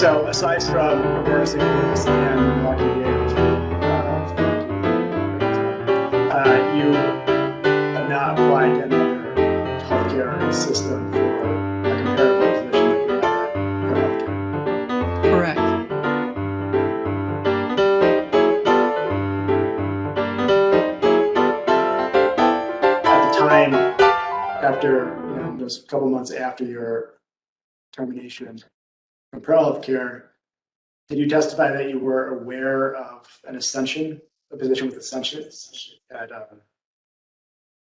So aside from reversing moves and walking games, you have not applied to any other healthcare system for a comparable position that you had at ProHealth. Correct. At the time, after those couple months after your termination from ProHealth, did you testify that you were aware of a position with Ascension at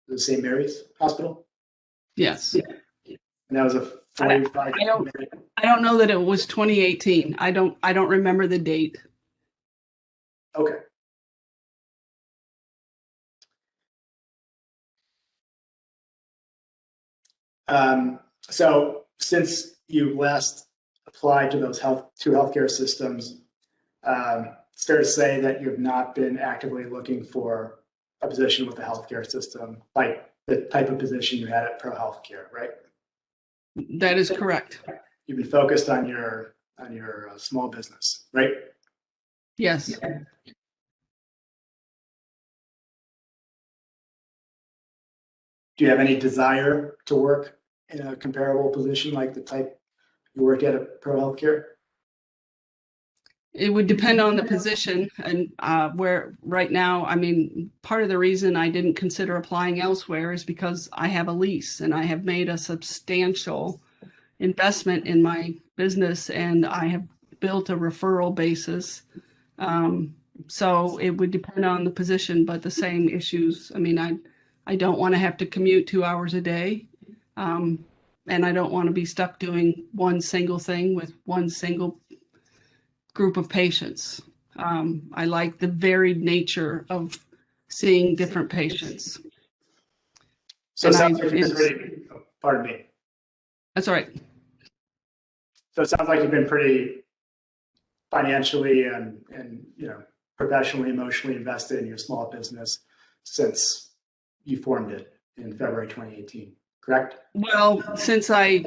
the St. Mary's Hospital? Yes. And that was a 45. I don't know that it was 2018. I don't remember the date. Okay. So since you last applied to those two healthcare systems, it's fair to say that you have not been actively looking for a position with the healthcare system, like the type of position you had at ProHealth, right? That is correct. You've been focused on your small business, right? Yes. Do you have any desire to work in a comparable position like the type you worked at ProHealth? It would depend on the position and where right now, I mean, part of the reason I didn't consider applying elsewhere is because I have a lease and I have made a substantial investment in my business and I have built a referral basis. So it would depend on the position, but the same issues. I mean, I don't want to have to commute 2 hours a day. And I don't want to be stuck doing one single thing with one single group of patients. I like the varied nature of seeing different patients. So it sounds like you've been pardon me. That's all right. So it sounds like you've been pretty financially and professionally, emotionally invested in your small business since you formed it in February 2018, correct? Well, since I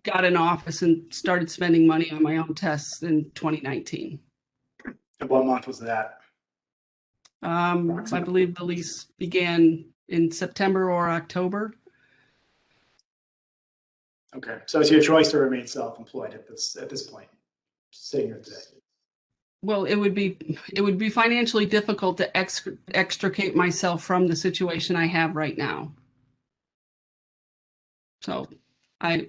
got an office and started spending money on my own tests in 2019. And what month was that? I believe the lease began in September or October. Okay, so it's your choice to remain self-employed at this point, sitting here today. Well, it would be financially difficult to extricate myself from the situation I have right now. So I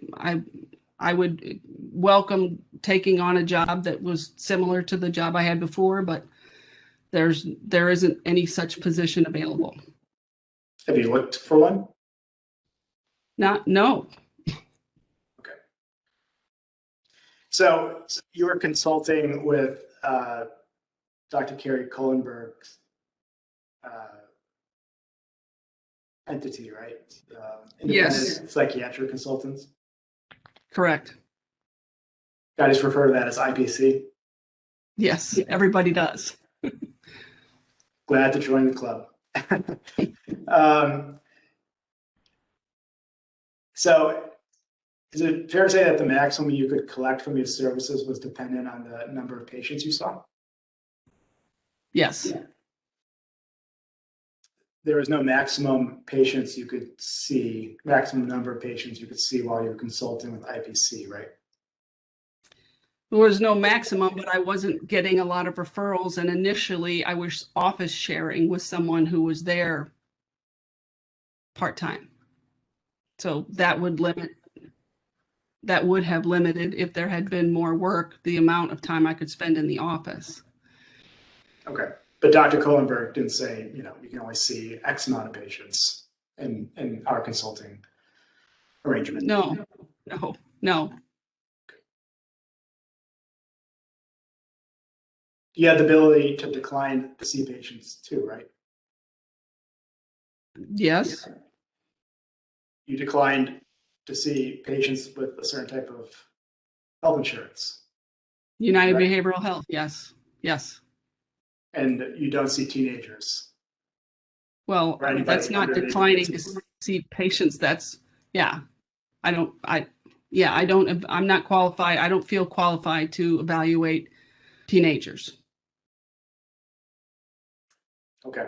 would welcome taking on a job that was similar to the job I had before, but there isn't any such position available. Have you looked for one? No. Okay. So you were consulting with Dr. Carrie Kohlenberg's entity, right? Yes. Psychiatric consultants. Correct. I just refer to that as IPC. Yes, everybody does. Glad to join the club. So is it fair to say that the maximum you could collect from these services was dependent on the number of patients you saw? Yes. There was no maximum number of patients you could see while you were consulting with IPC, right? There was no maximum, but I wasn't getting a lot of referrals. And initially I was office sharing with someone who was there part-time. So that would have limited, if there had been more work, the amount of time I could spend in the office. Okay. But Dr. Kohlenberg didn't say, you can only see X amount of patients in our consulting arrangement. No. You had the ability to decline to see patients too, right? Yes. You declined to see patients with a certain type of health insurance. United Behavioral Health, yes. And you don't see teenagers. Well, that's not declining to see patients. Yeah. I'm not qualified. I don't feel qualified to evaluate teenagers. Okay.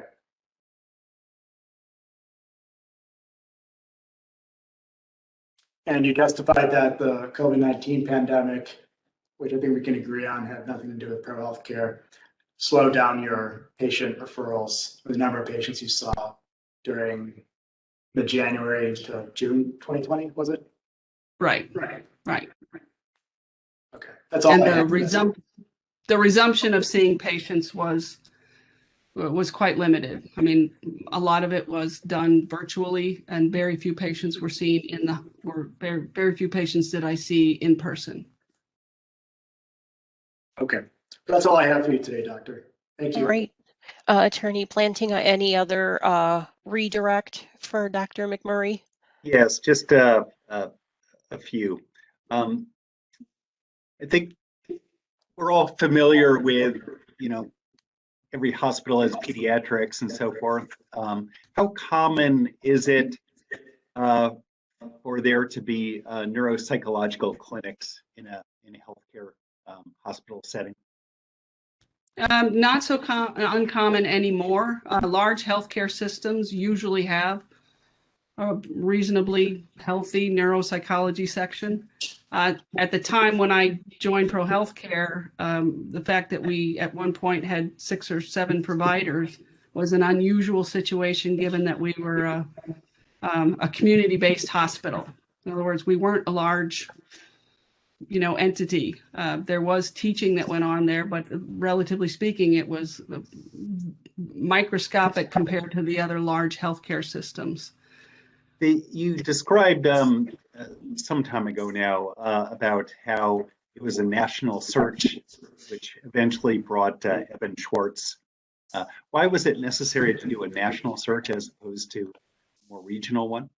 And you testified that the COVID-19 pandemic, which I think we can agree on had nothing to do with ProHealth Care, slowed down your patient referrals, the number of patients you saw during the January to June 2020, was it? Right. Okay, that's all And I have. the resumption of seeing patients was quite limited. I mean, a lot of it was done virtually, and very few patients were seen very few patients did I see in person. Okay, that's all I have for you today, Doctor. Thank you. All right. Attorney Planting, any other redirect for Dr. McMurray? Yes, just a few. I think we're all familiar with, every hospital has pediatrics and so forth. How common is it for there to be neuropsychological clinics in a healthcare hospital setting? Not so uncommon anymore. Large healthcare systems usually have a reasonably healthy neuropsychology section. At the time when I joined ProHealth Care, the fact that we at one point had 6 or 7 providers was an unusual situation, given that we were a community-based hospital. In other words, we weren't a large entity. There was teaching that went on there, but relatively speaking, it was microscopic compared to the other large healthcare systems. You described some time ago now about how it was a national search, which eventually brought Evan Schwartz. Why was it necessary to do a national search as opposed to a more regional one?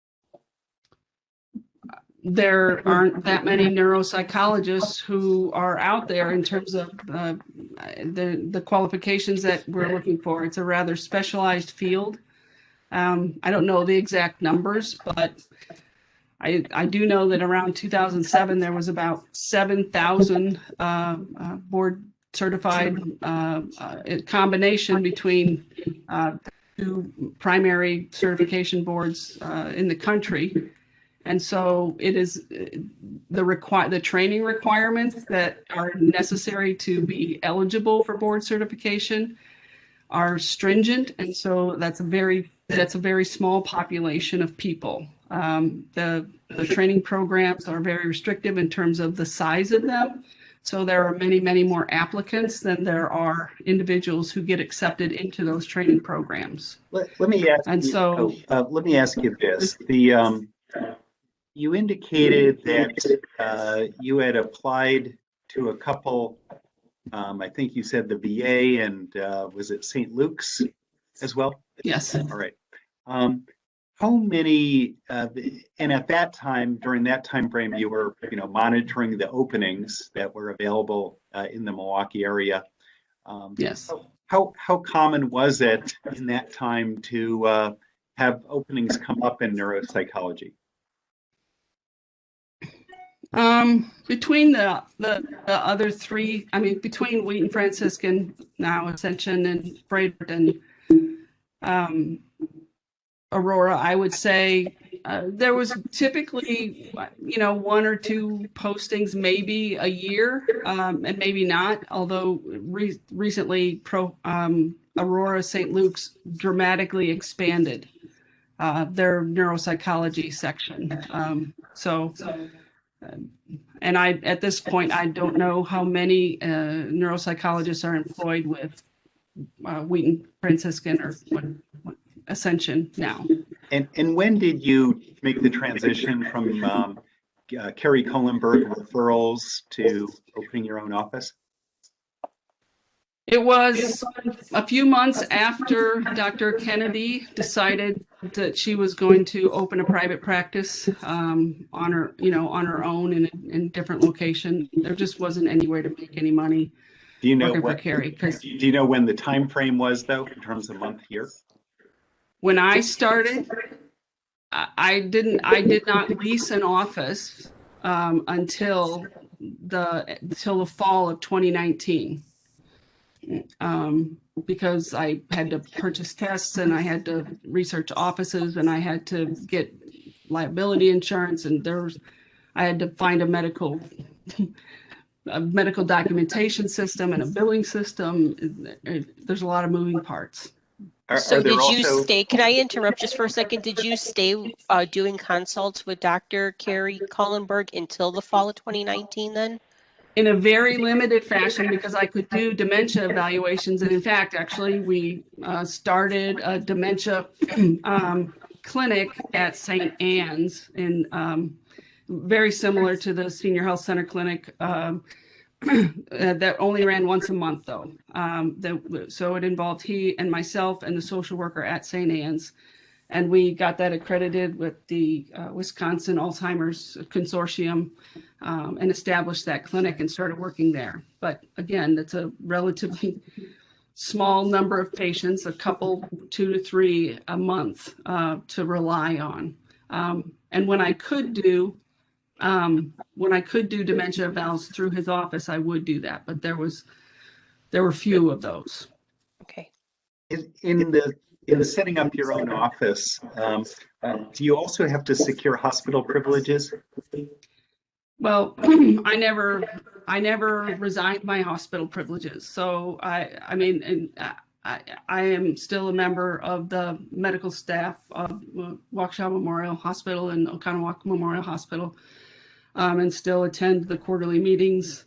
There aren't that many neuropsychologists who are out there in terms of the qualifications that we're looking for. It's a rather specialized field. I don't know the exact numbers, but I do know that around 2007, there was about 7,000 board certified combination between 2 primary certification boards in the country. And so it is the training requirements that are necessary to be eligible for board certification are stringent, and so that's a very small population of people. The training programs are very restrictive in terms of the size of them, so there are many more applicants than there are individuals who get accepted into those training programs. Let me ask. And so, let me ask you this: you indicated that you had applied to a couple. I think you said the VA and was it St. Luke's as well? yes. All right. How many? And at that time, during that time frame, you were, monitoring the openings that were available in the Milwaukee area. Yes. How common was it in that time to have openings come up in neuropsychology? Between the other 3, I mean, between Wheaton Franciscan, now Ascension, and Frederick and Aurora, I would say there was typically, 1 or 2 postings maybe a year, and maybe not, although recently Aurora St. Luke's dramatically expanded their neuropsychology section. And at this point, I don't know how many neuropsychologists are employed with Wheaton Franciscan or Ascension now. And when did you make the transition from Kerry Kohlenberg referrals to opening your own office? It was a few months after Dr. Kennedy decided that she was going to open a private practice on her own in a different location. There just wasn't any way to make any money. Do you know working what? For Kerry, do you know when the time frame was, though, in terms of month, year? When I started, I did not lease an office until the fall of 2019. Because I had to purchase tests and I had to research offices and I had to get liability insurance and I had to find a medical documentation system and a billing system. There's a lot of moving parts. So Are there did you also, stay, can I interrupt just for a second? Did you stay doing consults with Dr. Carrie Cullenberg until the fall of 2019 then? In a very limited fashion because I could do dementia evaluations. And in fact, actually, we started a dementia clinic at St. Anne's in very similar to the Senior Health Center clinic that only ran once a month though. So it involved he and myself and the social worker at St. Anne's. And we got that accredited with the Wisconsin Alzheimer's Consortium and established that clinic and started working there. But again, that's a relatively small number of patients, a couple, 2 to 3 a month to rely on. And when I could do dementia evals through his office, I would do that. But there were few of those. Okay. in the setting up your own office, do you also have to secure hospital privileges? Well, I never resigned my hospital privileges. So I mean, I am still a member of the medical staff of Waukesha Memorial Hospital and Oconomowoc Memorial Hospital, and still attend the quarterly meetings.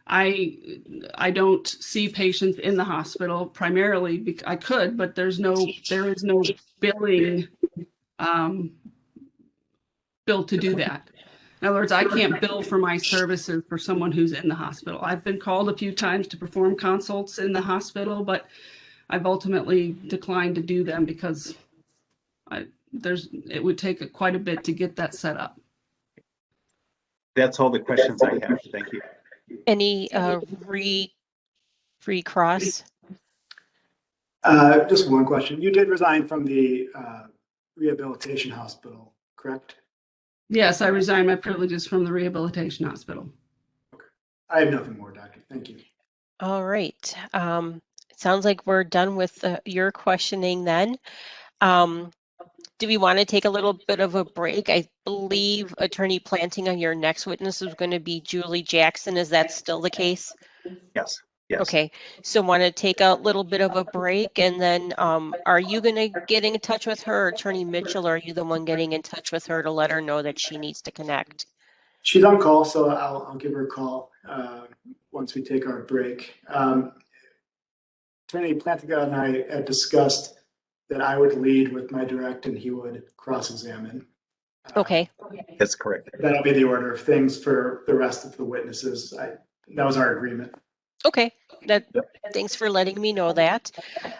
I don't see patients in the hospital primarily because I could, but there is no billing bill to do that. In other words, I can't bill for my services for someone who's in the hospital. I've been called a few times to perform consults in the hospital, but I've ultimately declined to do them because it would take quite a bit to get that set up. That's all the questions I have. Thank you. Any recross? Just one question. You did resign from the rehabilitation hospital, correct? Yes, I resigned my privileges from the rehabilitation hospital. Okay. I have nothing more, doctor. Thank you. All right. It sounds like we're done with your questioning then. Do we want to take a little bit of a break? I believe Attorney Planting on your next witness is going to be Julie Jackson. Is that still the case? Yes. Yes. Okay, so want to take a little bit of a break and then are you going to get in touch with her, Attorney Mitchell, or are you the one getting in touch with her to let her know that she needs to connect? She's on call, so I'll give her a call once we take our break. Attorney Plantiga and I had discussed that I would lead with my direct and he would cross-examine. Okay. That's correct. That'll be the order of things for the rest of the witnesses. That was our agreement. Okay, thanks for letting me know that.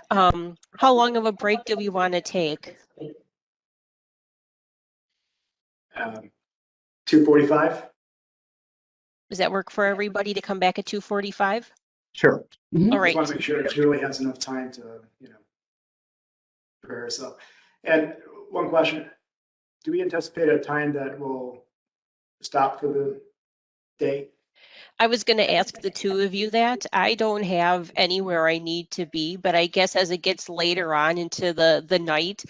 How long of a break do we want to take? 2:45. Does that work for everybody to come back at 2:45? Sure. Mm-hmm. All Just right. want to make sure Julie has enough time to, prepare herself. And one question, do we anticipate a time that will stop for the day? I was going to ask the two of you that. I don't have anywhere I need to be, but I guess as it gets later on into the night,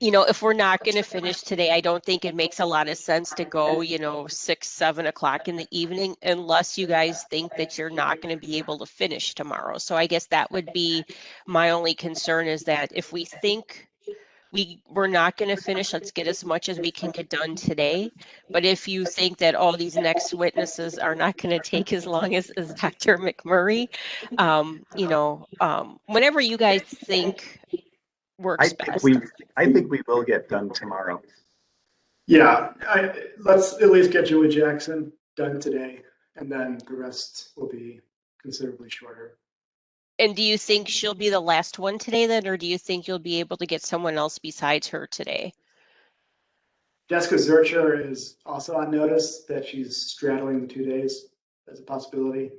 if we're not going to finish today, I don't think it makes a lot of sense to go, 6, 7 o'clock in the evening, unless you guys think that you're not going to be able to finish tomorrow. So I guess that would be my only concern, is that if we think we're not going to finish, let's get as much as we can get done today. But if you think that all these next witnesses are not going to take as long as Dr. McMurray, whenever you guys think works best. I think we will get done tomorrow. Yeah, let's at least get Julie Jackson done today, and then the rest will be considerably shorter. And do you think she'll be the last one today then, or do you think you'll be able to get someone else besides her today? Jessica Zurcher is also on notice that she's straddling the 2 days as a possibility.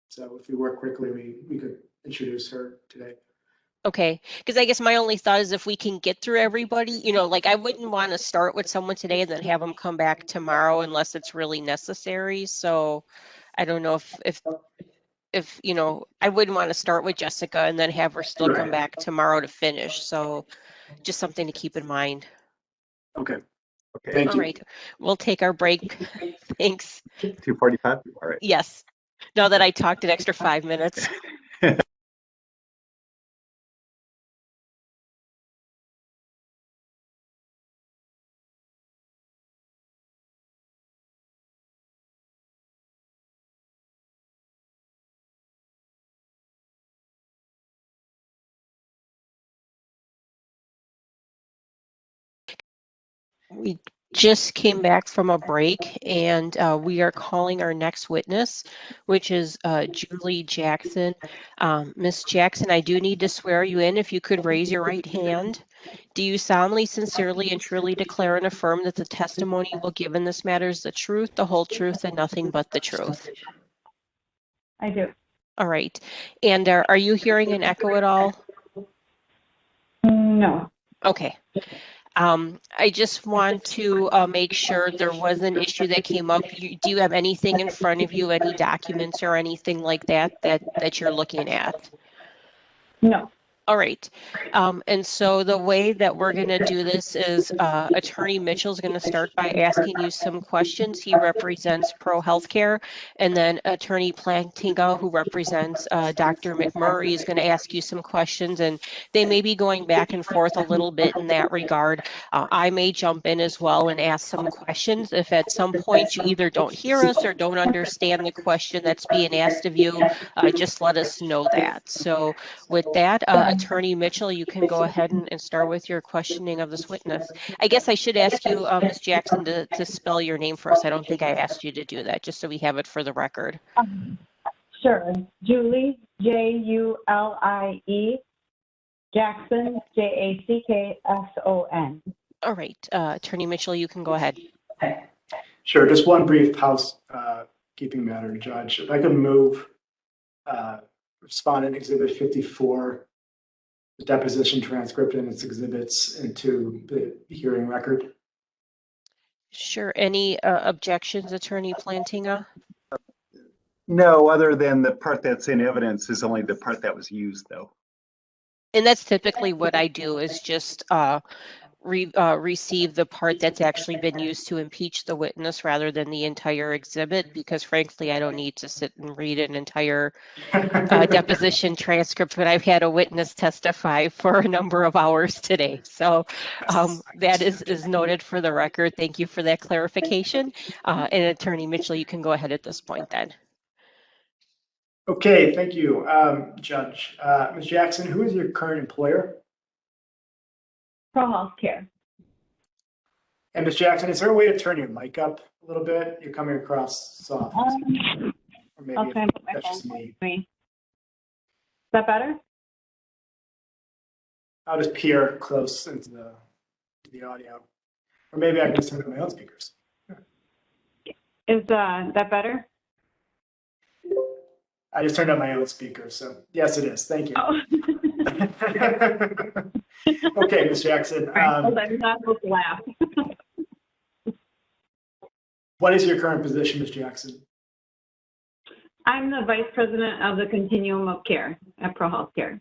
So if we work quickly, we could introduce her today. Okay, because I guess my only thought is if we can get through everybody, like I wouldn't want to start with someone today and then have them come back tomorrow unless it's really necessary. So I don't know if I wouldn't want to start with Jessica and then have her still come Right. back tomorrow to finish. So just something to keep in mind. Okay, Okay, thank All you. right, we'll take our break. Thanks. 2:45. All right. Yes. Now that I talked an extra 5 minutes. We just came back from a break and we are calling our next witness, which is Julie Jackson. Miss Jackson, I do need to swear you in. If you could raise your right hand. Do you solemnly, sincerely, and truly declare and affirm that the testimony you will give in this matter is the truth, the whole truth, and nothing but the truth? I do. All right. And are you hearing an echo at all? No. Okay. I just want to make sure there was an issue that came up. Do you have anything in front of you, any documents or anything like that you're looking at? No. All right. And so the way that we're going to do this is Attorney Mitchell is going to start by asking you some questions. He represents ProHealth Care, and then Attorney Plantinga, who represents Dr. McMurray, is going to ask you some questions, and they may be going back and forth a little bit in that regard. I may jump in as well and ask some questions. If at some point you either don't hear us or don't understand the question that's being asked of you, just let us know that. So with that, Attorney Mitchell, you can go ahead and start with your questioning of this witness. I guess I should ask you, Ms. Jackson, to spell your name for us. I don't think I asked you to do that, just so we have it for the record. Sure. Julie, Julie, Jackson, Jackson. All right, Attorney Mitchell, you can go ahead. Sure, just one brief housekeeping matter, Judge. If I could move Respondent Exhibit 54, the deposition transcript and its exhibits into the hearing record. Sure. Any objections, Attorney Plantinga? No, other than the part that's in evidence is only the part that was used, though. And that's typically what I do is just receive the part that's actually been used to impeach the witness rather than the entire exhibit, because frankly, I don't need to sit and read an entire deposition transcript when I've had a witness testify for a number of hours today. So that is noted for the record. Thank you for that clarification. And Attorney Mitchell, you can go ahead at this point then. Okay, thank you, Judge. Ms. Jackson, who is your current employer? ProHealth Care. And Ms. Jackson, is there a way to turn your mic up a little bit? You're coming across soft. Or maybe I'll try and put my that's just phone me. with me. Is that better? I'll just peer close into the audio. Or maybe I can just turn on my own speakers. Is that better? I just turned on my own speaker, so yes, it is. Thank you. Oh. Okay, Ms. Jackson. I'm not supposed to laugh. What is your current position, Ms. Jackson? I'm the Vice President of the Continuum of Care at ProHealth Care.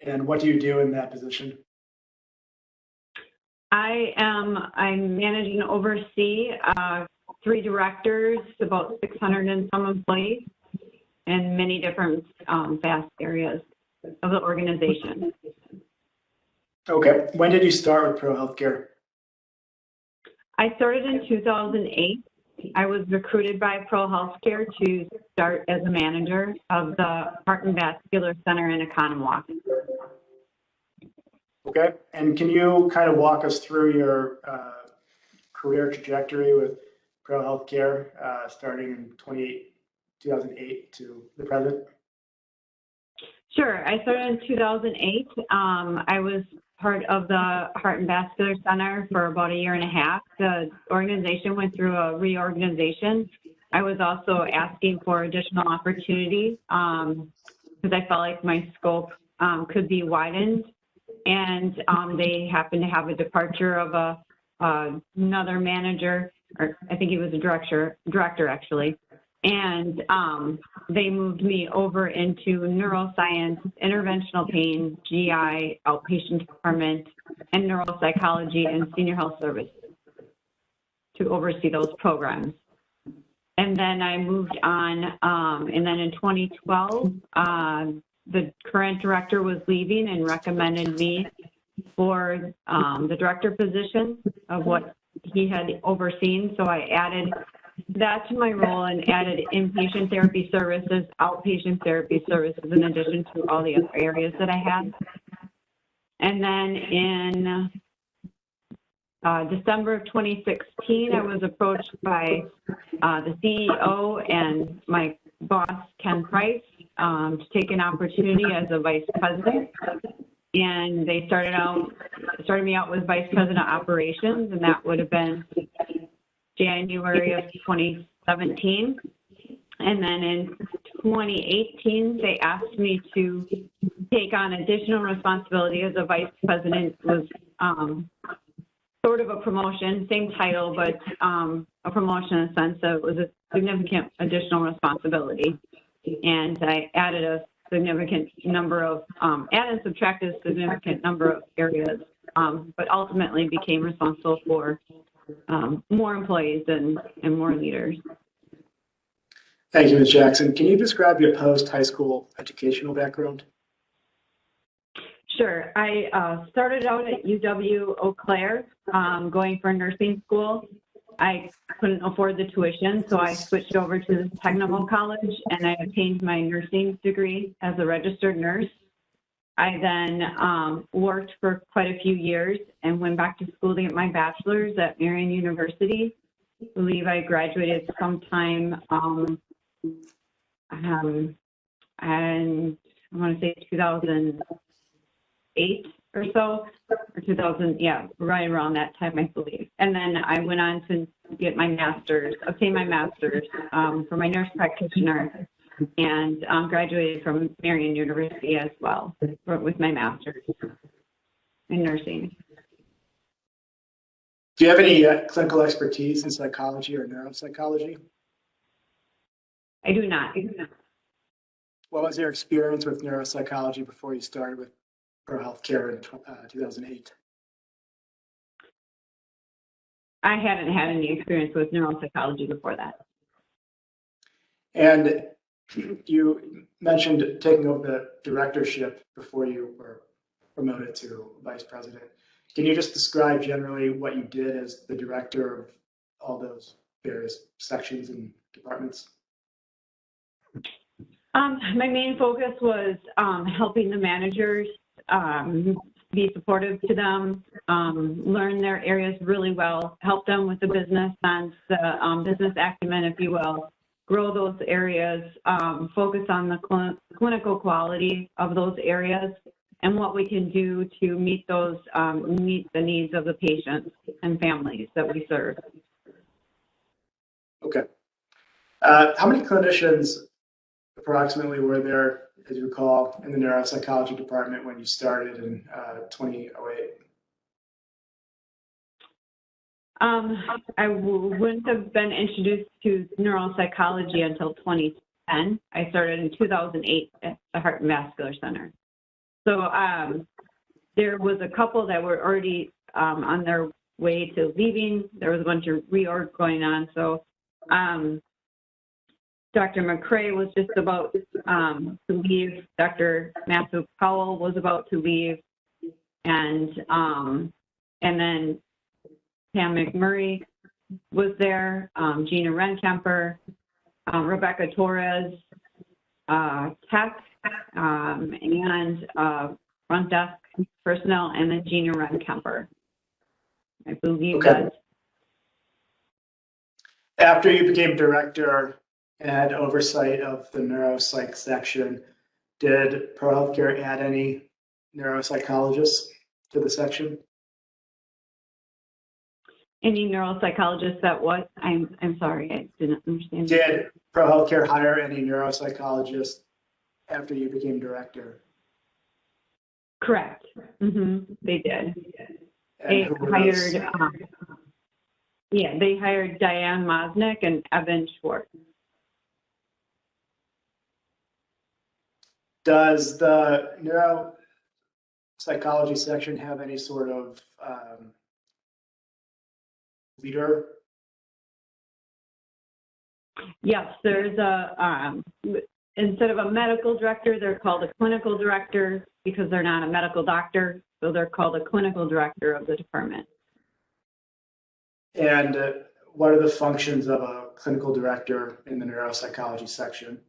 And what do you do in that position? I manage and oversee 3 directors, about 600 and some employees, and many different vast areas of the organization. Okay. When did you start with ProHealth Care? I started in 2008. I was recruited by ProHealth Care to start as a manager of the Heart and Vascular Center in Economowoc. Okay. And can you kind of walk us through your career trajectory with ProHealth Care starting in 2008 to the present? Sure. I started in 2008. I was part of the Heart and Vascular Center for about 1.5 years. The organization went through a reorganization. I was also asking for additional opportunities because I felt like my scope could be widened. And they happened to have a departure of another manager, or I think he was a director actually. And they moved me over into neuroscience, interventional pain, GI, outpatient department, and neuropsychology and senior health services to oversee those programs. And then I moved on, and then in 2012, the current director was leaving and recommended me for the director position of what he had overseen. So I added that to my role and added inpatient therapy services, outpatient therapy services, in addition to all the other areas that I had. And then in December of 2016, I was approached by the CEO and my boss, Ken Price, to take an opportunity as a vice president. And they started me out with vice president operations, and that would have been January of 2017. And then in 2018, they asked me to take on additional responsibility as a vice president. It was sort of a promotion, same title, but a promotion in the sense that it was a significant additional responsibility. And I added a significant number of, added and subtracted a significant number of areas, but ultimately became responsible for more employees and more leaders. Thank you, Ms. Jackson. Can you describe your post-high school educational background? Sure. I started out at UW Eau Claire, going for nursing school. I couldn't afford the tuition, so I switched over to the technical college, and I obtained my nursing degree as a registered nurse. I then worked for quite a few years and went back to school to get my bachelor's at Marian University. I believe I graduated sometime, and I want to say 2008 or so, or 2000, yeah, right around that time, I believe. And then I went on to get my master's, obtain my master's for my nurse practitioner, and graduated from Marian University as well with my master's in nursing. Do you have any clinical expertise in psychology or neuropsychology? I do not. What was your experience with neuropsychology before you started with ProHealth Care in 2008? I hadn't had any experience with neuropsychology before that. And you mentioned taking over the directorship before you were promoted to vice president. Can you just describe generally what you did as the director of all those various sections and departments? My main focus was helping the managers be supportive to them, learn their areas really well, help them with the business sense, the business acumen, if you will, grow those areas, focus on the clinical quality of those areas, and what we can do to meet those meet the needs of the patients and families that we serve. Okay. How many clinicians approximately were there, as you recall, in the neuropsychology department when you started in 2008? I wouldn't have been introduced to neuropsychology until 2010. I started in 2008 at the Heart and Vascular Center. So there was a couple that were already on their way to leaving. There was a bunch of reorg going on. So Dr. McMurray was just about to leave. Dr. Matthew Powell was about to leave, and then Pam McMurray was there. Gina Renkemper, Rebecca Torres, Tech, and front desk personnel, and then Gina Renkemper. I believe okay. After you became director and had oversight of the neuropsych section, did ProHealth Care add any neuropsychologists to the section? Any neuropsychologists that what? I'm sorry, I didn't understand. Did ProHealth Care hire any neuropsychologists after you became director? Correct. They did. And They who were those? They hired Diane Mosnick and Evan Schwartz. Does the neuropsychology section have any sort of leader? Yes, there's instead of a medical director, they're called a clinical director because they're not a medical doctor. So they're called a clinical director of the department. And what are the functions of a clinical director in the neuropsychology section?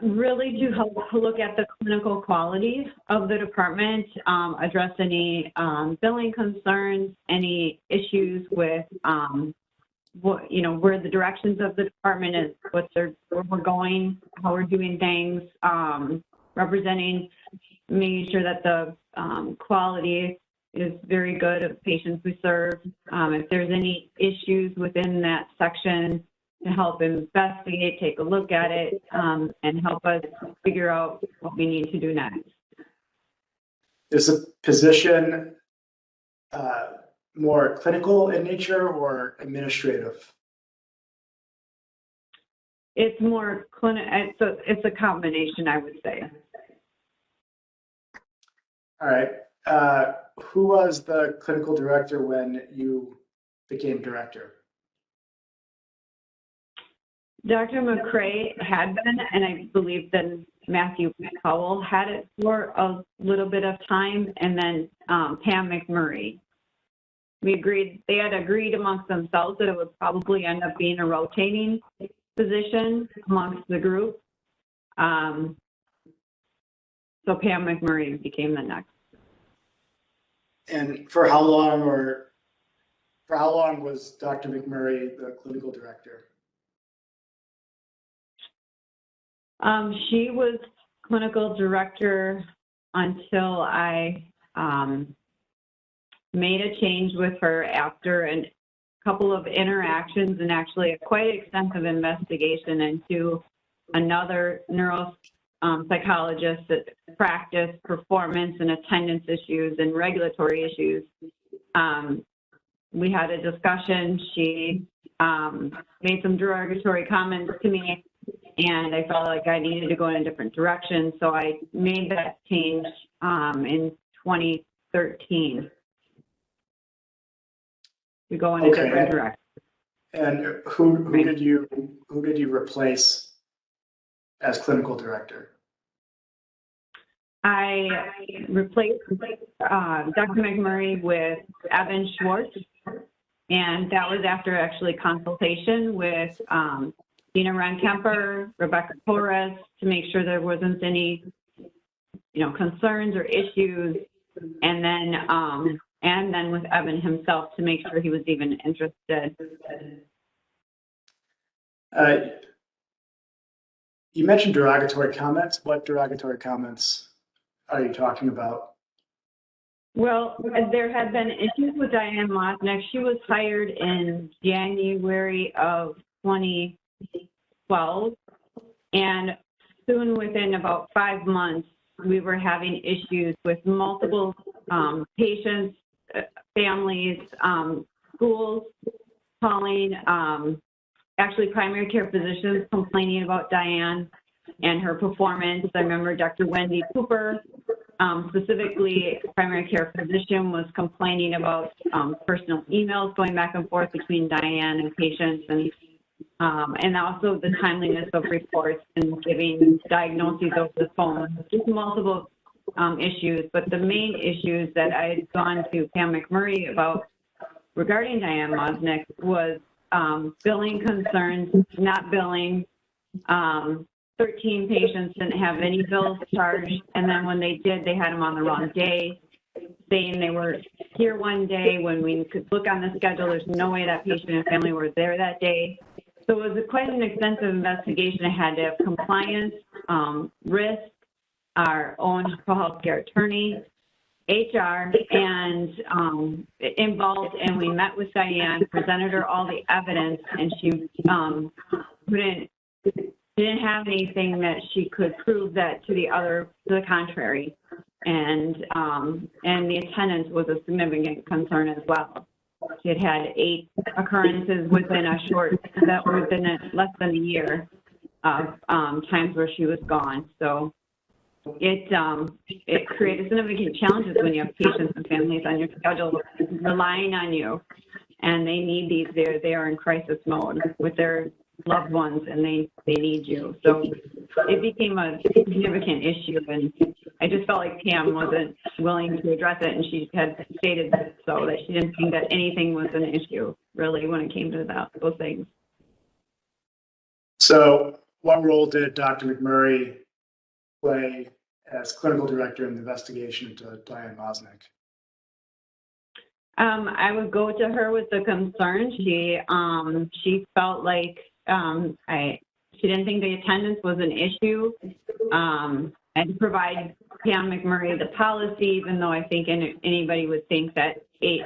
Really to help look at the clinical quality of the department, address any billing concerns, any issues with where the directions of the department is, where we're going, how we're doing things, representing, making sure that the quality is very good of patients we serve. If there's any issues within that section, to help investigate, take a look at it, and help us figure out what we need to do next. Is the position more clinical in nature or administrative? It's more it's a combination, I would say. All right. Who was the clinical director when you became director? Dr. McMurray had been, and I believe then Matthew Powell had it for a little bit of time, and then Pam McMurray. They had agreed amongst themselves that it would probably end up being a rotating position amongst the group. So Pam McMurray became the next. And for how long was Dr. McMurray the clinical director? She was clinical director until I made a change with her after a couple of interactions and actually a quite extensive investigation into another neuropsychologist that practiced performance and attendance issues and regulatory issues. We had a discussion. She made some derogatory comments to me, and I felt like I needed to go in a different direction. So I made that change in 2013 to go in a different direction. And who did you replace as clinical director? I replaced Dr. McMurray with Evan Schwartz, and that was after actually consultation with Dina Renkemper, Rebecca Torres, to make sure there wasn't any, concerns or issues, and then with Evan himself to make sure he was even interested. You mentioned derogatory comments. What derogatory comments are you talking about? Well, there had been issues with Diane Mosnick. She was hired in January of 2012, and soon within about 5 months, we were having issues with multiple patients, families, schools calling, actually primary care physicians complaining about Diane and her performance. I remember Dr. Wendy Cooper, specifically primary care physician, was complaining about personal emails going back and forth between Diane and patients, and also the timeliness of reports and giving diagnoses over the phone. Just multiple issues, but the main issues that I had gone to Pam McMurray about regarding Diane Mosnick was billing concerns, not billing. 13 patients didn't have any bills charged, and then when they did, they had them on the wrong day, saying they were here one day when we could look on the schedule. There's no way that patient and family were there that day. So it was quite an extensive investigation. I had to have compliance, risk, our own ProHealth care attorney, HR, and involved, and we met with Diane, presented her all the evidence, and she couldn't she didn't have anything that she could prove that to the contrary. And the attendance was a significant concern as well. She had had 8 occurrences within less than a year of times where she was gone. So it created significant challenges when you have patients and families on your schedule relying on you, and they need these. They are in crisis mode with their loved ones, and they need you. So it became a significant issue, and I just felt like Pam wasn't willing to address it, and she had stated so that she didn't think that anything was an issue really when it came to those things. So what role did Dr. McMurray play as clinical director in the investigation into Diane Mosnick? I would go to her with the concern. She felt like she didn't think the attendance was an issue. And provide Pam McMurray the policy, even though I think anybody would think that 8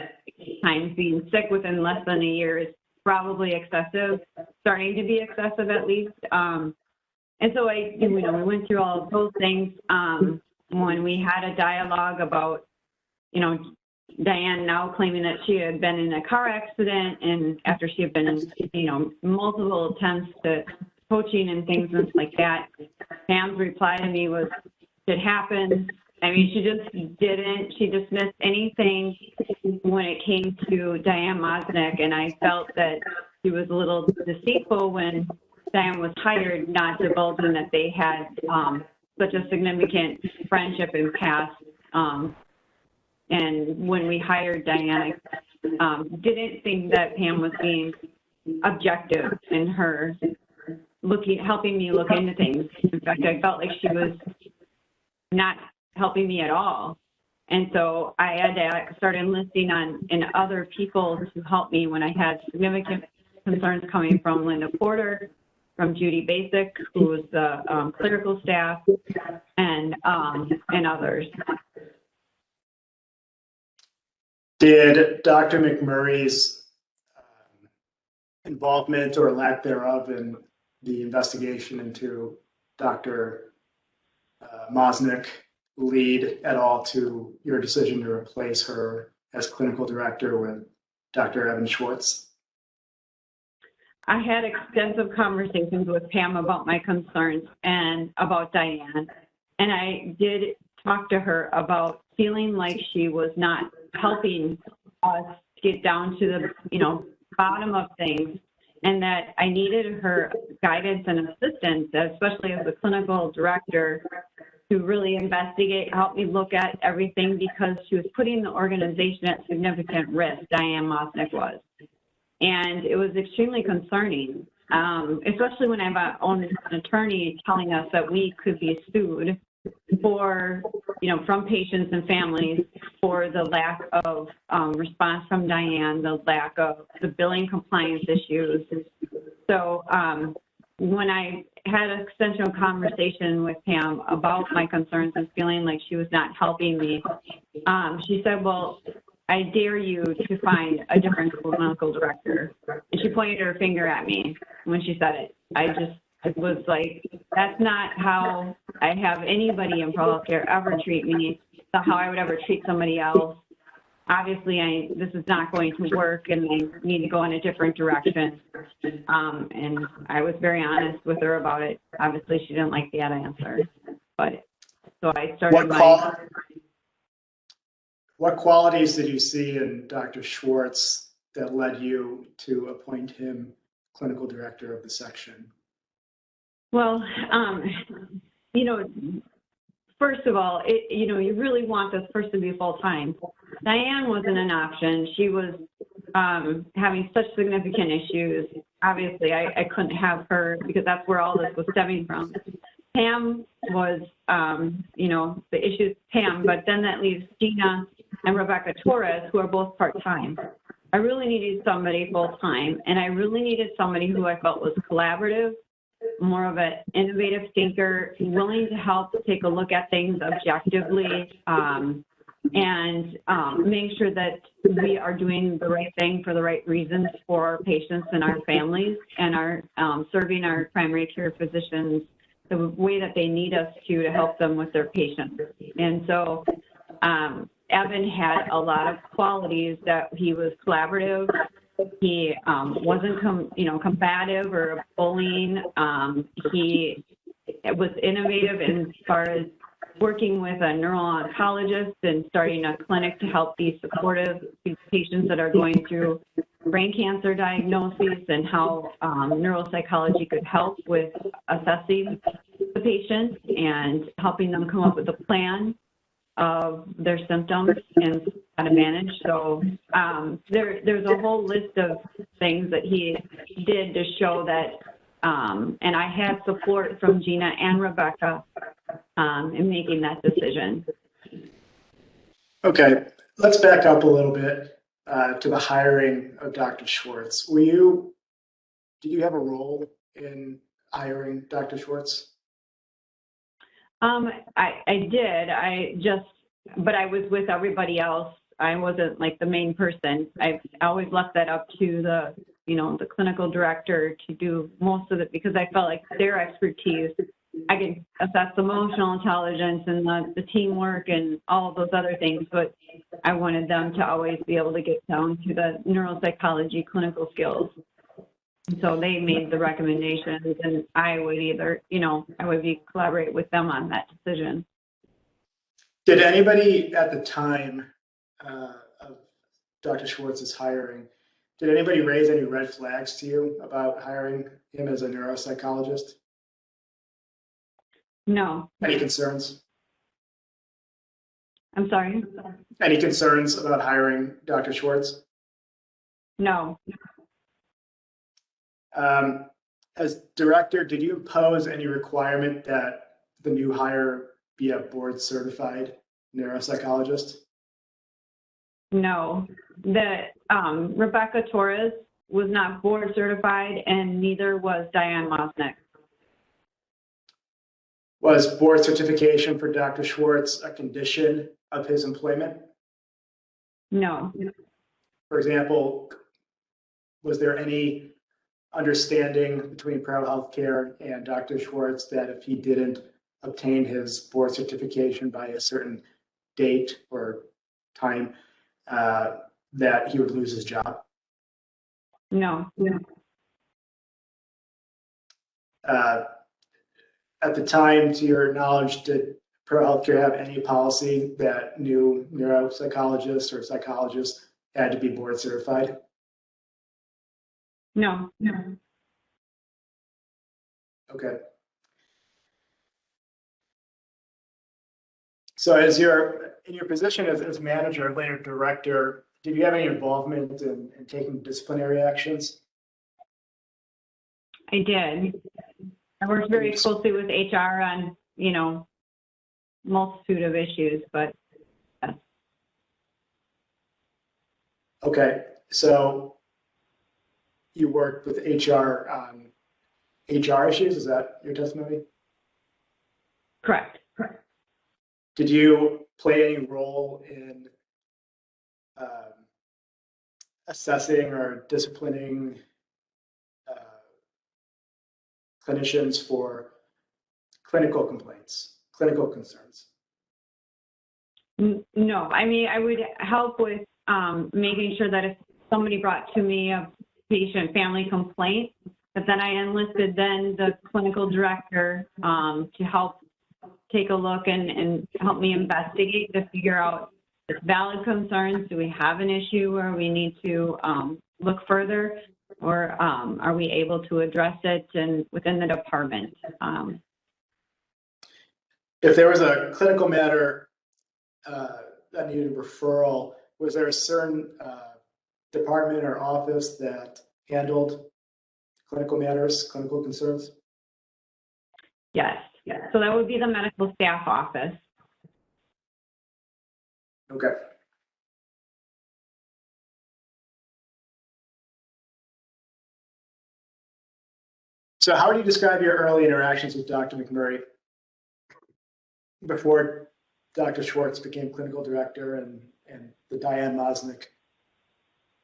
times being sick within less than a year is probably excessive, starting to be excessive at least. And so we went through all of those things when we had a dialogue about, Diane now claiming that she had been in a car accident, and after she had been in, multiple attempts to coaching and things like that. Pam's reply to me was, it happened. I mean, she just didn't. She dismissed anything when it came to Diane Mosnick, and I felt that she was a little deceitful when Diane was hired, not divulging that they had such a significant friendship in past. And when we hired Diane, I didn't think that Pam was being objective in her helping me look into things. In fact, I felt like she was not helping me at all. And so I had to start enlisting in other people to help me when I had significant concerns coming from Linda Porter, from Judy Basic, who was the clerical staff, and others. Did Dr. McMurray's involvement or lack thereof in the investigation into Dr. Mosnick lead at all to your decision to replace her as clinical director with Dr. Evan Schwartz? I had extensive conversations with Pam about my concerns and about Diane. And I did talk to her about feeling like she was not helping us get down to the, bottom of things, and that I needed her guidance and assistance, especially as a clinical director, to really investigate, help me look at everything, because she was putting the organization at significant risk, Diane Mosnick was. And it was extremely concerning, especially when I have an attorney telling us that we could be sued for, from patients and families for the lack of response from Diane, the lack of the billing compliance issues. So when I had an extensive conversation with Pam about my concerns and feeling like she was not helping me, she said, well, I dare you to find a different clinical director. And she pointed her finger at me when she said it. It was like, that's not how I have anybody in ProHealth Care ever treat me. It's not how I would ever treat somebody else. Obviously, this is not going to work, and I need to go in a different direction. And I was very honest with her about it. Obviously, she didn't like that answer. But so I started What qualities did you see in Dr. Schwartz that led you to appoint him clinical director of the section? Well, first of all, you really want this person to be full-time. Diane wasn't an option. She was having such significant issues. Obviously, I couldn't have her because that's where all this was stemming from. Pam was, the issues Pam, but then that leaves Gina and Rebecca Torres, who are both part-time. I really needed somebody full-time, and I really needed somebody who I felt was collaborative, more of an innovative thinker, willing to help take a look at things objectively, and make sure that we are doing the right thing for the right reasons for our patients and our families, and are serving our primary care physicians the way that they need us to help them with their patients. And so Evan had a lot of qualities that he was collaborative. He wasn't combative or bullying. He was innovative as far as working with a neuro-oncologist and starting a clinic to help be supportive to patients that are going through brain cancer diagnoses, and how neuropsychology could help with assessing the patient and helping them come up with a plan of their symptoms and how to manage. So there's a whole list of things that he did to show that, and I had support from Gina and Rebecca in making that decision. Okay, let's back up a little bit to the hiring of Dr. Schwartz. Did you have a role in hiring Dr. Schwartz? I did. But I was with everybody else. I wasn't like the main person. I always left that up to the clinical director to do most of it, because I felt like their expertise, I could assess emotional intelligence and the teamwork and all of those other things, but I wanted them to always be able to get down to the neuropsychology clinical skills. So they made the recommendations, and I would collaborate with them on that decision. Did anybody at the time of Dr. Schwartz's hiring, did anybody raise any red flags to you about hiring him as a neuropsychologist? No. Any concerns? I'm sorry? Any concerns about hiring Dr. Schwartz? No. As director, did you impose any requirement that the new hire be a board certified neuropsychologist? No. Rebecca Torres was not board certified, and neither was Diane Mosnick. Was board certification for Dr. Schwartz a condition of his employment? No. For example, was there any understanding between ProHealth Care and Dr. Schwartz that if he didn't obtain his board certification by a certain date or time, that he would lose his job? No. At the time, to your knowledge, did ProHealth Care have any policy that new neuropsychologists or psychologists had to be board certified? No. Okay. So in your position as manager, later director, did you have any involvement in taking disciplinary actions? I did. I worked very closely with HR on, multitude of issues, but yes. Okay, so you worked with HR on HR issues, is that your testimony? Correct. Did you play any role in assessing or disciplining clinicians for clinical complaints, clinical concerns? No, I would help with making sure that if somebody brought to me a patient family complaint, but then I enlisted the clinical director to help take a look and help me investigate to figure out if valid concerns. Do we have an issue where we need to look further, or are we able to address it within the department? If there was a clinical matter that needed a referral, was there a certain department or office that handled clinical matters, clinical concerns? Yes. So that would be the medical staff office. Okay. So how would you describe your early interactions with Dr. McMurray before Dr. Schwartz became clinical director and the Diane Mosnick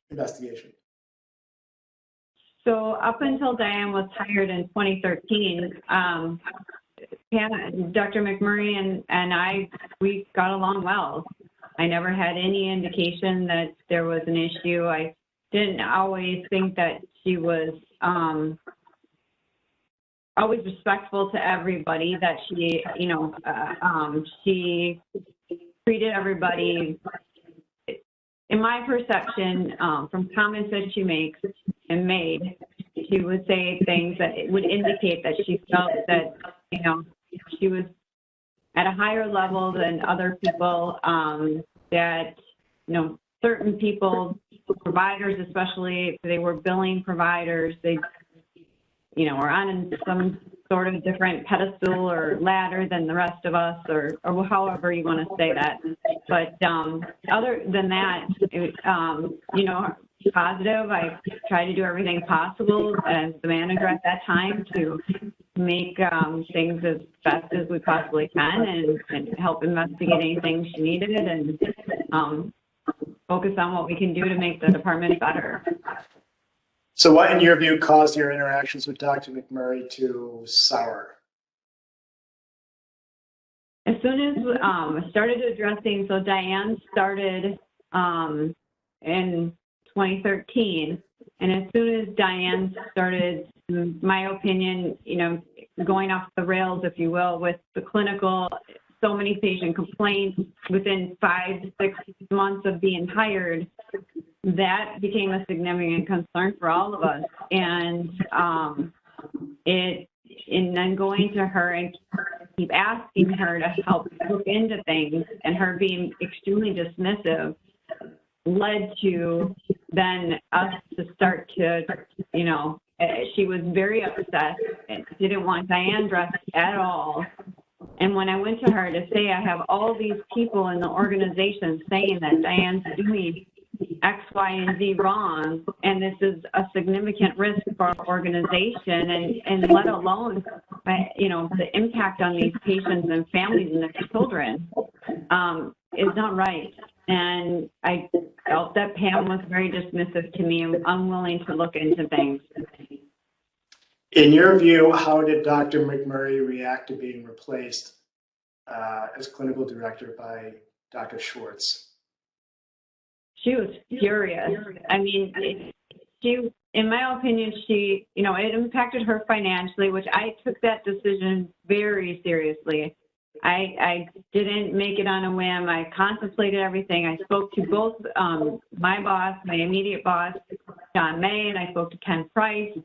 investigation? So up until Diane was hired in 2013, Dr. McMurray and I, we got along well. I never had any indication that there was an issue. I didn't always think that she was always respectful to everybody, that she, she treated everybody, in my perception, from comments that she makes and made, she would say things that would indicate that she felt that, she was at a higher level than other people, that, certain people, providers especially, if they were billing providers, they, were on some sort of different pedestal or ladder than the rest of us, or however you want to say that. But other than that, positive. I tried to do everything possible as the manager at that time to make things as best as we possibly can and help investigate anything she needed and focus on what we can do to make the department better. So what, in your view, caused your interactions with Dr. McMurray to sour? As soon as I started addressing, so Diane started in 2013, and as soon as Diane started, in my opinion, going off the rails, if you will, with the clinical, so many patient complaints within 5 to 6 months of being hired, that became a significant concern for all of us. And then going to her and keep asking her to help look into things, and her being extremely dismissive, led to then us to start to, she was very upset and didn't want Diane dressed at all. And when I went to her to say, I have all these people in the organization saying that Diane's doing X, Y, and Z wrong, and this is a significant risk for our organization, and let alone, the impact on these patients and families and their children, is not right. And I felt that Pam was very dismissive to me and unwilling to look into things. In your view, how did Dr. McMurray react to being replaced as clinical director by Dr. Schwartz? She was furious. I mean, in my opinion, it impacted her financially, which I took that decision very seriously. I didn't make it on a whim. I contemplated everything. I spoke to both my boss, my immediate boss, John May, and I spoke to Ken Price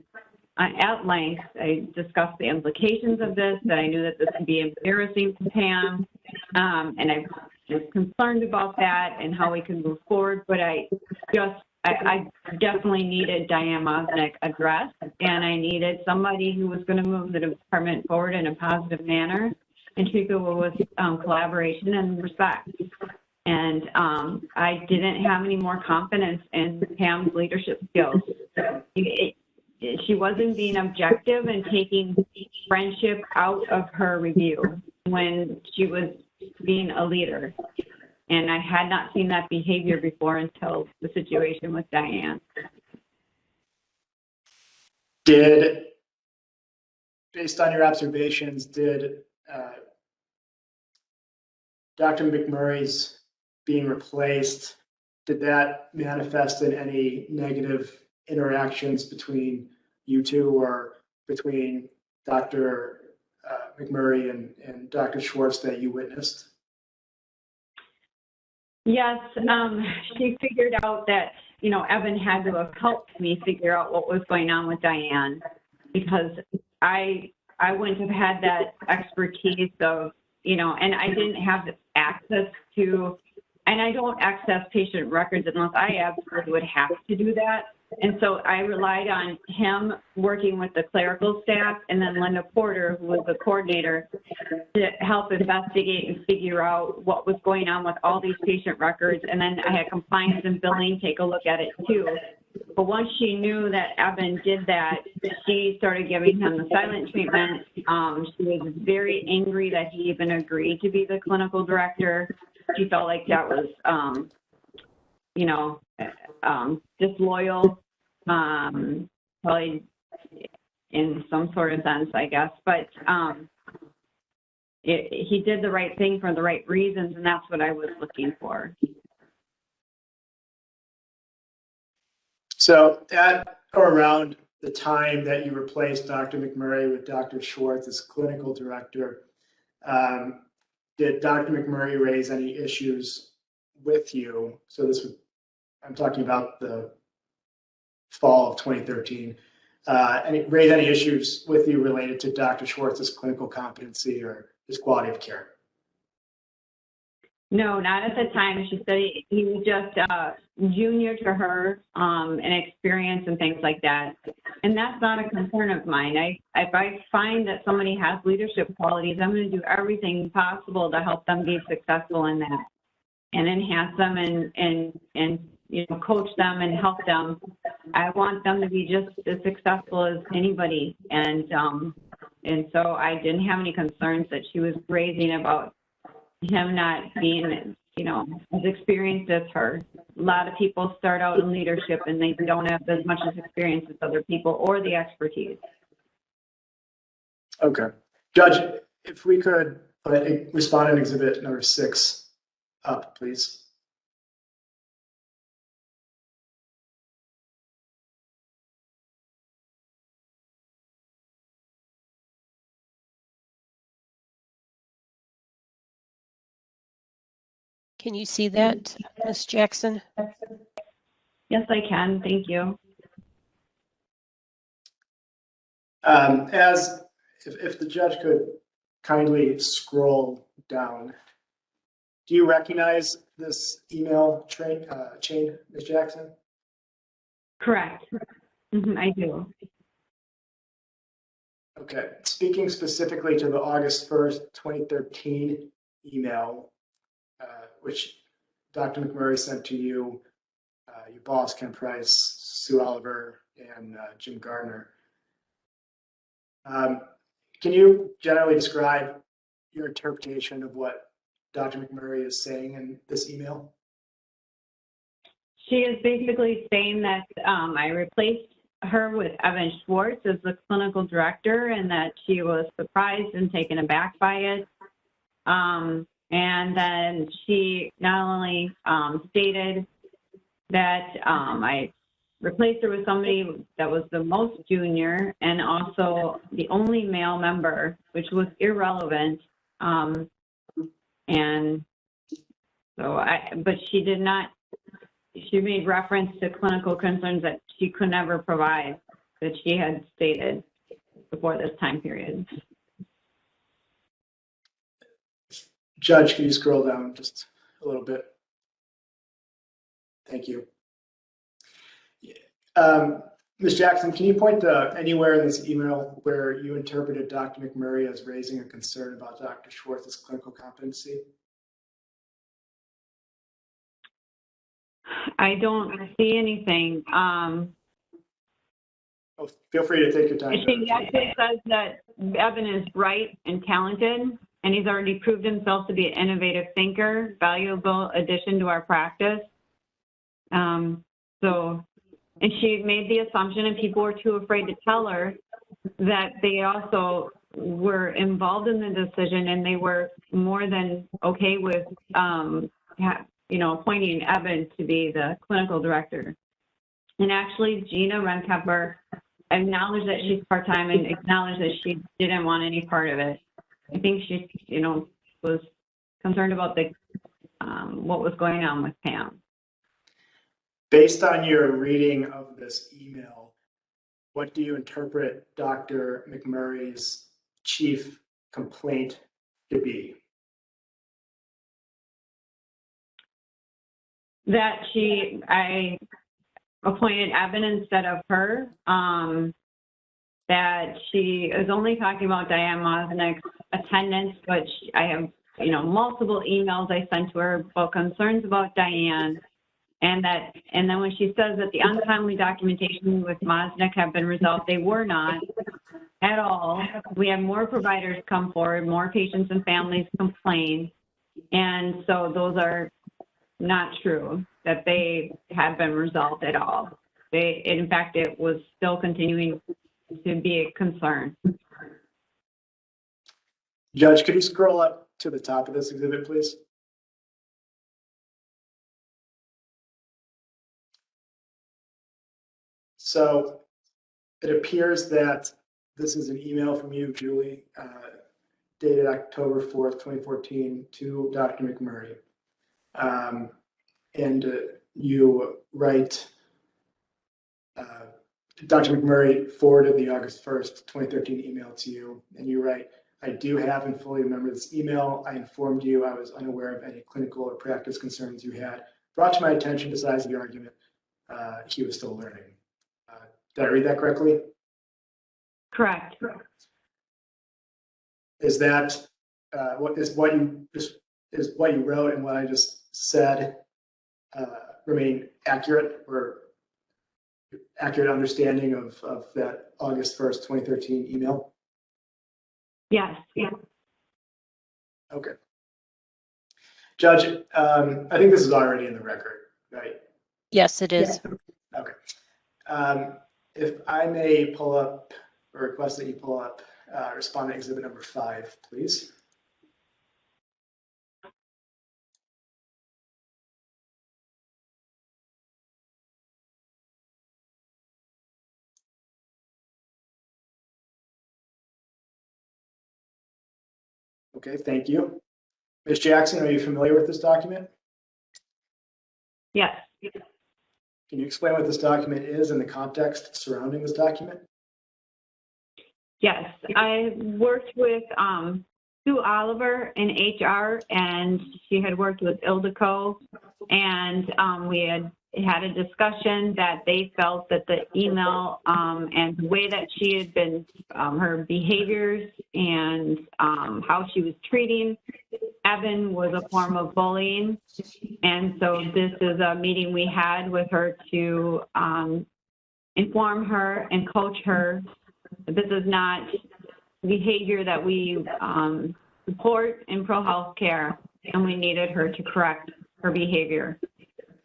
at length. I discussed the implications of this, that I knew that this would be embarrassing to Pam, and I was concerned about that and how we could move forward. But I definitely needed Diane Mosnick addressed, and I needed somebody who was going to move the department forward in a positive manner and treat people with collaboration and respect. And I didn't have any more confidence in Pam's leadership skills. She wasn't being objective and taking friendship out of her review when she was being a leader. And I had not seen that behavior before until the situation with Diane. Based on your observations, did Dr. McMurray's being replaced, did that manifest in any negative interactions between you two or between Dr. McMurray and Dr. Schwartz that you witnessed? Yes, she figured out that, Evan had to have helped me figure out what was going on with Diane, because I wouldn't have had that expertise of, and I didn't have the access to, and I don't access patient records unless I absolutely would have to do that. And so I relied on him working with the clerical staff, and then Linda Porter, who was the coordinator, to help investigate and figure out what was going on with all these patient records. And then I had compliance and billing take a look at it too. But once she knew that Evan did that, she started giving him the silent treatment. She was very angry that he even agreed to be the clinical director. She felt like that was, disloyal, probably in some sort of sense, I guess. But he did the right thing for the right reasons, and that's what I was looking for. So at or around the time that you replaced Dr. McMurray with Dr. Schwartz as clinical director, did Dr. McMurray raise any issues with you? So I'm talking about the fall of 2013. Raise any issues with you related to Dr. Schwartz's clinical competency or his quality of care? No, not at the time. She said he was just junior to her in experience and things like that. And that's not a concern of mine. If I find that somebody has leadership qualities, I'm going to do everything possible to help them be successful in that and enhance them and coach them and help them. I want them to be just as successful as anybody. And so I didn't have any concerns that she was raising about him not being, as experienced as her. A lot of people start out in leadership and they don't have as much experience as other people or the expertise. Okay. Judge, if we could respond in exhibit number 6 up, please. Can you see that, Ms. Jackson? Yes, I can. Thank you. If the judge could kindly scroll down, do you recognize this email chain, Ms. Jackson? Correct. I do. Okay. Speaking specifically to the August 1st, 2013 email, which Dr. McMurray sent to you, your boss, Ken Price, Sue Oliver, and Jim Gardner. Can you generally describe your interpretation of what Dr. McMurray is saying in this email? She is basically saying that I replaced her with Evan Schwartz as the clinical director and that she was surprised and taken aback by it. And then she not only stated that I replaced her with somebody that was the most junior and also the only male member, which was irrelevant. And so but she did not, she made reference to clinical concerns that she could never provide that she had stated before this time period. Judge, can you scroll down just a little bit? Thank you. Ms. Jackson, can you point to anywhere in this email where you interpreted Dr. McMurray as raising a concern about Dr. Schwartz's clinical competency? I don't see anything. Oh, feel free to take your time. She actually says that Evan is bright and talented, and he's already proved himself to be an innovative thinker, valuable addition to our practice. And she made the assumption, and people were too afraid to tell her, that they also were involved in the decision, and they were more than okay with, appointing Evan to be the clinical director. And actually, Gina Renkepper acknowledged that she's part-time and acknowledged that she didn't want any part of it. I think she, was concerned about what was going on with Pam. Based on your reading of this email, what do you interpret Dr. McMurray's chief complaint to be? That I appointed Evan instead of her, that she is only talking about Diane Mosnick's attendance, but I have, multiple emails I sent to her about concerns about Diane, And then when she says that the untimely documentation with Mosnick have been resolved, they were not at all. We had more providers come forward, more patients and families complain. And so those are not true, that they have been resolved at all. In fact, it was still continuing to be a concern. Judge, could you scroll up to the top of this exhibit, please? So it appears that this is an email from you, Julie, dated October 4th, 2014 to Dr. McMurray. You write, Dr. McMurray forwarded the August 1st, 2013 email to you, and you write, I do have and fully remember this email. I informed you I was unaware of any clinical or practice concerns you had. Brought to my attention besides the argument, he was still learning. Did I read that correctly? Correct. Is that what you wrote and what I just said remain accurate, or accurate understanding of that August 1st, 2013 email? Yes. Okay. Judge, I think this is already in the record, right? Yes, it is. Okay. If I may pull up, or request that you pull up respondent exhibit number 5, please. Okay, thank you. Ms. Jackson, are you familiar with this document? Yes. Can you explain what this document is and the context surrounding this document? Yes. I worked with Sue Oliver in HR, and she had worked with Ildiko, and we had a discussion that they felt that the email and the way that she had been, her behaviors and how she was treating Evan was a form of bullying. And so this is a meeting we had with her to inform her and coach her. This is not behavior that we support in ProHealth care, and we needed her to correct her behavior.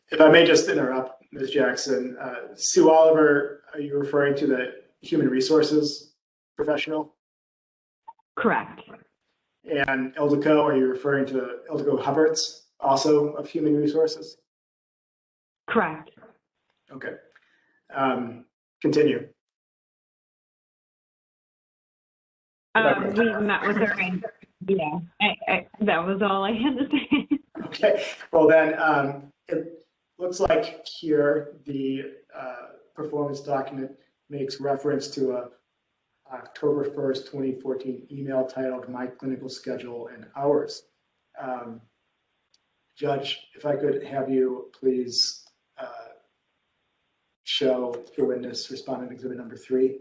If I may just interrupt, Ms. Jackson, Sue Oliver, are you referring to the human resources professional? Correct. And Ildiko, are you referring to Ildiko Huberts, also of human resources? Correct. Okay. Continue. We met with her, and yeah, that was all I had to say. Okay. Well, then it looks like here the performance document makes reference to a October 1st, 2014 email titled My Clinical Schedule and Hours. Judge, if I could have you please show the witness respondent exhibit number 3.